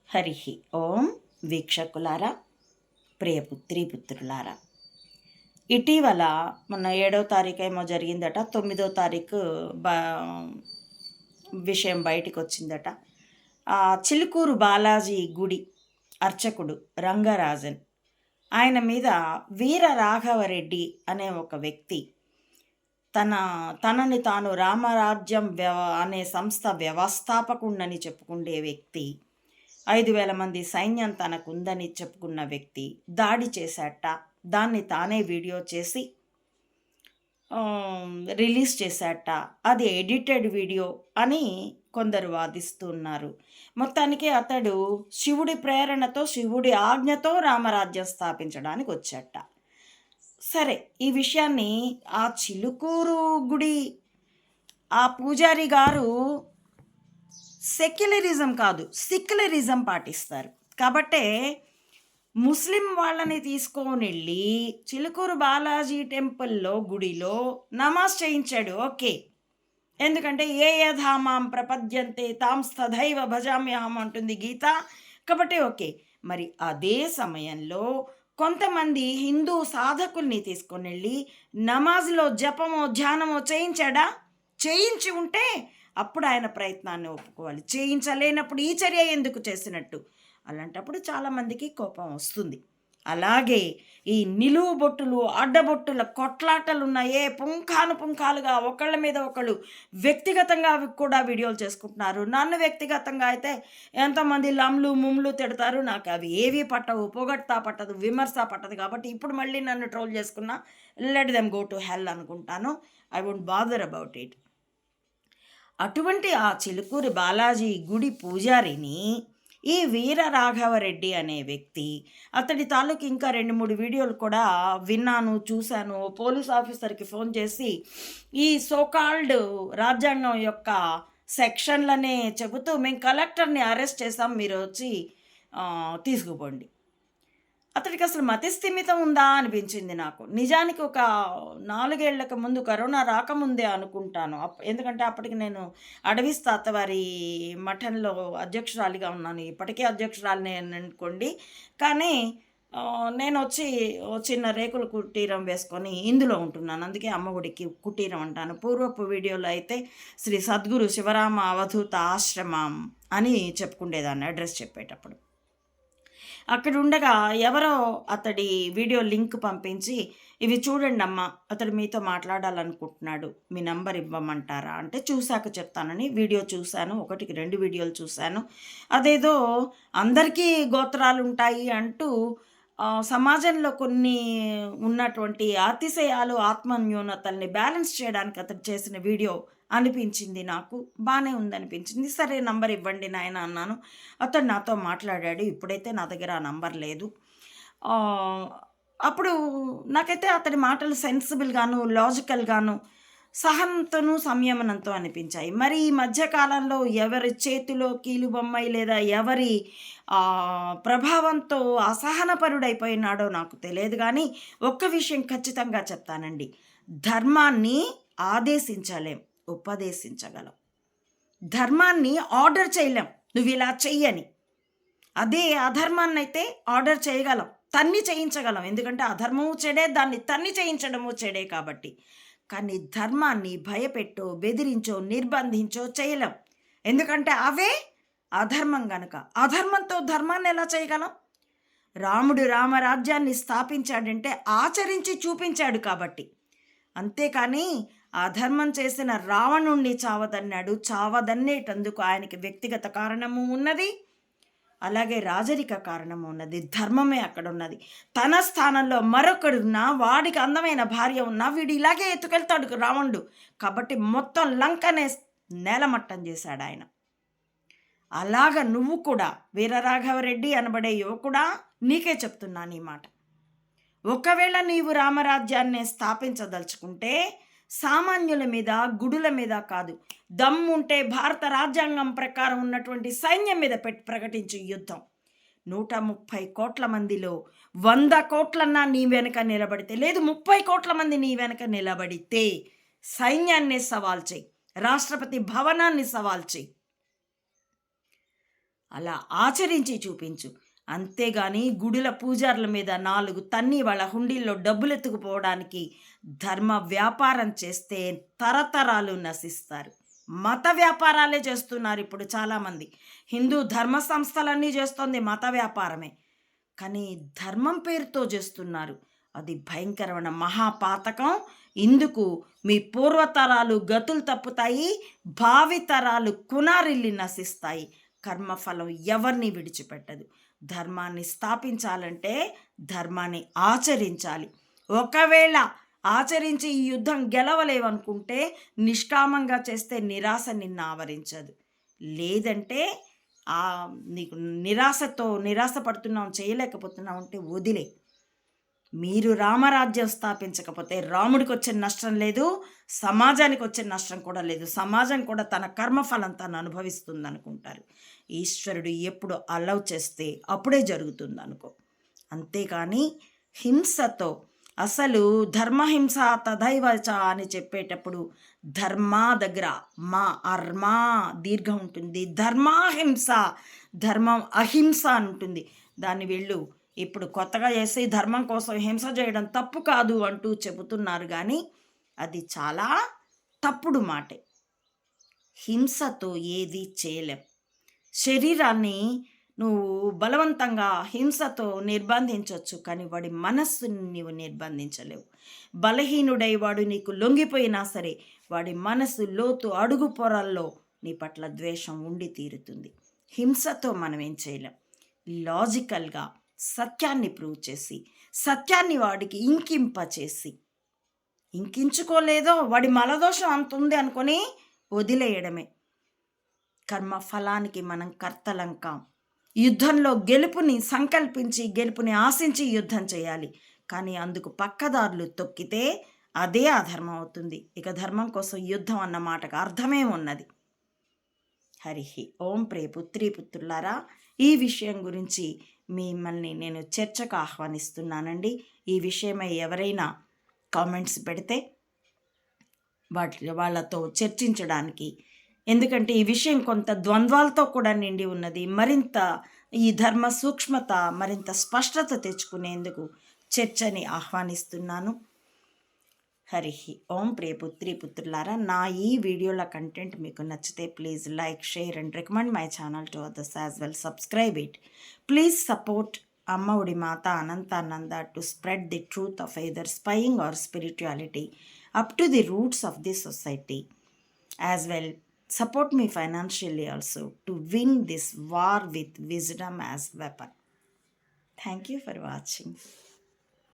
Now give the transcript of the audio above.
హరి ఓం. వీక్షకులారా, ప్రియపుత్రి పుత్రులారా, ఇటీవల మొన్న 7వ తారీఖు ఏమో జరిగిందట, 9వ తారీఖు బా విషయం బయటికి వచ్చిందట. చిలుకూరు బాలాజీ గుడి అర్చకుడు రంగరాజన్, ఆయన మీద వీర రాఘవరెడ్డి అనే ఒక వ్యక్తి తనని తాను రామరాజ్యం అనే సంస్థ వ్యవస్థాపకుడని చెప్పుకునే వ్యక్తి, 5,000 మంది సైన్యం తనకుందని చెప్పుకున్న వ్యక్తి దాడి చేశాట. దాన్ని తానే వీడియో చేసి రిలీజ్ చేశాట. అది ఎడిటెడ్ వీడియో అని కొందరు వాదిస్తున్నారు. మొత్తానికి అతడు శివుడి ప్రేరణతో, శివుడి ఆజ్ఞతో రామరాజ్యం స్థాపించడానికి వచ్చాట. సరే, ఈ విషయాన్ని ఆ చిలుకూరు గుడి ఆ పూజారి గారు సెక్యులరిజం కాదు, సెక్యులరిజం పాటిస్తారు. కాబట్టే ముస్లిం వాళ్ళని తీసుకొని వెళ్ళి చిలుకూరు బాలాజీ టెంపుల్లో గుడిలో నమాజ్ చేయించాడు. ఓకే, ఎందుకంటే ఏ యథామాం ప్రపద్యంతే తాం స్తథైవ భజామ్యహం అంటుంది గీత. కాబట్టి ఓకే. మరి అదే సమయంలో కొంతమంది హిందూ సాధకుల్ని తీసుకొని వెళ్ళి నమాజ్లో జపమో ధ్యానమో చేయించాడా? చేయించి ఉంటే అప్పుడు ఆయన ప్రయత్నాన్ని ఒప్పుకోవాలి. చేయించలేనప్పుడు ఈ చర్య ఎందుకు చేసినట్టు? అలాంటప్పుడు చాలామందికి కోపం వస్తుంది. అలాగే ఈ నిలువు బొట్టులు, అడ్డబొట్టుల కొట్లాటలు ఉన్నాయే, పుంఖాలుగా ఒకళ్ళ మీద ఒకళ్ళు వ్యక్తిగతంగా కూడా వీడియోలు చేసుకుంటున్నారు. నన్ను వ్యక్తిగతంగా అయితే ఎంతోమంది లమ్లు ముమ్లు తిడతారు. నాకు అవి ఏవి పట్టవు, పొగడ్తా పట్టదు, విమర్శ పట్టదు. కాబట్టి ఇప్పుడు మళ్ళీ నన్ను ట్రోల్ చేసుకున్నా let them go to hell అనుకుంటాను. I won't bother about it. అటువంటి ఆ చిలుకూరి బాలాజీ గుడి పూజారిని ఈ వీర రాఘవరెడ్డి అనే వ్యక్తి, అతడి తాలూకు ఇంకా 2-3 వీడియోలు కూడా విన్నాను, చూశాను. పోలీస్ ఆఫీసర్కి ఫోన్ చేసి ఈ సోకాల్డ్ రాజ్యాంగం యొక్క సెక్షన్లనే చెబుతూ మేము కలెక్టర్ని అరెస్ట్ చేసాం, మీరు వచ్చి తీసుకుపోండి. అతడికి అసలు మతిస్థిమితం ఉందా అనిపించింది నాకు. నిజానికి ఒక 4 ఏళ్లకు ముందు, కరోనా రాకముందే అనుకుంటాను, ఎందుకంటే అప్పటికి నేను అడవిస్ తాతవారి మఠంలో అధ్యక్షురాలిగా ఉన్నాను. ఇప్పటికే అధ్యక్షురాలినే అనుకోండి. కానీ నేను వచ్చి చిన్న రేకుల కుటీరం వేసుకొని ఇందులో ఉంటున్నాను. అందుకే అమ్మఒడికి కుటీరం అంటాను. పూర్వపు వీడియోలో అయితే శ్రీ సద్గురు శివరామ అవధూత ఆశ్రమం అని చెప్పుకుండేదాన్ని అడ్రస్ చెప్పేటప్పుడు. అక్కడ ఉండగా ఎవరో అతడి వీడియో లింక్ పంపించి, ఇవి చూడండి అమ్మ, అతడు మీతో మాట్లాడాలనుకుంటున్నాడు, మీ నంబర్ ఇవ్వమంటారా అంటే చూశాక చెప్తానని వీడియో చూశాను. 1-2 వీడియోలు చూశాను. అదేదో అందరికీ గోత్రాలు ఉంటాయి అంటూ సమాజంలో కొన్ని ఉన్నటువంటి అతిశయాలు, ఆత్మన్యూనతల్ని బ్యాలెన్స్ చేయడానికి అతడు చేసిన వీడియో అనిపించింది. నాకు బాగానే ఉందనిపించింది. సరే, నంబర్ ఇవ్వండి నాయన అన్నాను. అతడు నాతో మాట్లాడాడు. ఇప్పుడైతే నా దగ్గర ఆ నంబర్ లేదు. అప్పుడు నాకైతే అతడి మాటలు సెన్సిబుల్గాను, లాజికల్గాను, సహనంతోనూ సంయమనంతో అనిపించాయి. మరి ఈ మధ్యకాలంలో ఎవరి చేతిలో కీలుబొమ్మాయి లేదా ఎవరి ప్రభావంతో అసహనపరుడైపోయినాడో నాకు తెలియదు. కానీ ఒక్క విషయం ఖచ్చితంగా చెప్తానండి, ధర్మాన్ని ఆదేశించలేం, ఉపదేశించగలం. ధర్మాన్ని ఆర్డర్ చేయలేం, నువ్వు ఇలా చెయ్యని. అదే అధర్మాన్ని అయితే ఆర్డర్ చేయగలం, తన్ని చేయించగలం. ఎందుకంటే అధర్మము చెడే, దాన్ని తన్ని చేయించడము చెడే. కాబట్టి కానీ ధర్మాన్ని భయపెట్టో, బెదిరించో, నిర్బంధించో చేయలేం. ఎందుకంటే అవే అధర్మం గనక. అధర్మంతో ధర్మాన్ని ఎలా చేయగలం? రాముడు రామరాజ్యాన్ని స్థాపించాడంటే ఆచరించి చూపించాడు కాబట్టి. అంతేకాని అధర్మం చేసిన రావణుణ్ణి చావదన్నాడు. చావదన్నేటందుకు ఆయనకి వ్యక్తిగత కారణము ఉన్నది, అలాగే రాజరిక కారణము ఉన్నది. ధర్మమే అక్కడ ఉన్నది. తన స్థానంలో మరొకడున్నా, వాడికి అందమైన భార్య ఉన్నా, వీడు ఇలాగే ఎత్తుకెళ్తాడు రావణుడు. కాబట్టి మొత్తం లంకనే నేలమట్టం చేశాడు ఆయన. అలాగ నువ్వు కూడా వీరరాఘవరెడ్డి అనబడే యువకుడా, నీకే చెప్తున్నాను ఈ మాట. ఒకవేళ నీవు రామరాజ్యాన్ని స్థాపించదలుచుకుంటే సామాన్యుల మీద, గుడుల మీద కాదు, దమ్ముంటే భారత రాజ్యాంగం ప్రకారం ఉన్నటువంటి సైన్యం మీద ప్రకటించు యుద్ధం. 130 కోట్ల మందిలో 100 కోట్లన్నా నీ వెనక నిలబడితే, లేదు 30 కోట్ల మంది నీ వెనక నిలబడితే సైన్యాన్ని సవాల్ చేయి, రాష్ట్రపతి భవనాన్ని సవాల్ చేయి. అలా ఆచరించి చూపించు. అంతేగాని గుడుల పూజారుల మీద 4 తన్ని వాళ్ళ హుండీల్లో డబ్బులెత్తుకుపోవడానికి ధర్మ వ్యాపారం చేస్తే తరతరాలు నశిస్తారు. మత వ్యాపారాలే చేస్తున్నారు ఇప్పుడు చాలామంది. హిందూ ధర్మ సంస్థలన్నీ చేస్తోంది మత వ్యాపారమే. కానీ ధర్మం పేరుతో చేస్తున్నారు. అది భయంకరమైన మహాపాతకం. ఇందుకు మీ పూర్వతరాలు గతులు తప్పుతాయి, భావితరాలు కునారిల్లి నశిస్తాయి. కర్మఫలం ఎవరిని విడిచిపెట్టదు. ధర్మాన్ని స్థాపించాలంటే ధర్మాన్ని ఆచరించాలి. ఒకవేళ ఆచరించి ఈ యుద్ధం గెలవలేవనుకుంటే నిష్కామంగా చేస్తే నిరాశ నిన్ను ఆవరించదు. లేదంటే నీకు నిరాశ పడుతున్నావు, చేయలేకపోతున్నావు అంటే వదిలే. మీరు రామరాజ్యం స్థాపించకపోతే రాముడికి వచ్చే నష్టం లేదు, సమాజానికి వచ్చే నష్టం కూడా లేదు. సమాజం కూడా తన కర్మఫలం తను అనుభవిస్తుంది అనుకుంటారు. ఈశ్వరుడు ఎప్పుడు అలౌ చేస్తే అప్పుడే జరుగుతుంది అనుకో. అంతేకాని హింసతో అసలు ధర్మహింస తథైవచ అని చెప్పేటప్పుడు ధర్మ దగ్గర మా అర్మా దీర్ఘం ఉంటుంది. ధర్మాహింస, ధర్మం అహింస అని ఉంటుంది. దాన్ని వీళ్ళు ఇప్పుడు కొత్తగా చేసి ధర్మం కోసం హింస చేయడం తప్పు కాదు అంటూ చెబుతున్నారు. కానీ అది చాలా తప్పుడు మాటే. హింసతో ఏది చేయలేం. శరీరాన్ని నువ్వు బలవంతంగా హింసతో నిర్బంధించవచ్చు, కానీ వాడి మనస్సుని నీవు నిర్బంధించలేవు. బలహీనుడై వాడు నీకు లొంగిపోయినా సరే వాడి మనసు లోతు అడుగు పొరల్లో నీ పట్ల ద్వేషం ఉండి తీరుతుంది. హింసతో మనం ఏం చేయలేం. లాజికల్గా సత్యాన్ని ప్రూవ్ చేసి, సత్యాన్ని వాడికి ఇంకింపచేసి, ఇంకించుకోలేదో వాడి మలదోషం అంత ఉంది అనుకొని వదిలేయడమే. కర్మఫలానికి మనం కర్తలం కాం. యుద్ధంలో గెలుపుని సంకల్పించి, గెలుపుని ఆశించి యుద్ధం చేయాలి. కానీ అందుకు పక్కదారులు తొక్కితే అదే అధర్మం అవుతుంది. ఇక ధర్మం కోసం యుద్ధం అన్న మాటకు అర్థమే ఉన్నది. హరి ఓం. ప్రియ పుత్రీ పుత్రులారా, ఈ విషయం గురించి మిమ్మల్ని నేను చర్చకు ఆహ్వానిస్తున్నానండి. ఈ విషయమై ఎవరైనా కామెంట్స్ పెడితే వాళ్ళతో చర్చించడానికి, ఎందుకంటే ఈ విషయం కొంత ద్వంద్వాలతో కూడా నిండి ఉన్నది. మరింత ఈ ధర్మ సూక్ష్మత మరింత స్పష్టత తెచ్చుకునేందుకు చర్చని ఆహ్వానిస్తున్నాను. హరి ఓం. ప్రియ పుత్రీ పుత్రులారా, నా ఈ వీడియోల కంటెంట్ మీకు నచ్చితే please like, share and recommend my channel to others as well. Subscribe it. Please support అమ్మ ఒడి మాత Anantananda to spread the truth of either spying are spirituality up to the roots of the society. As well support me financially also to win this war with wisdom as weapon. Thank you for watching.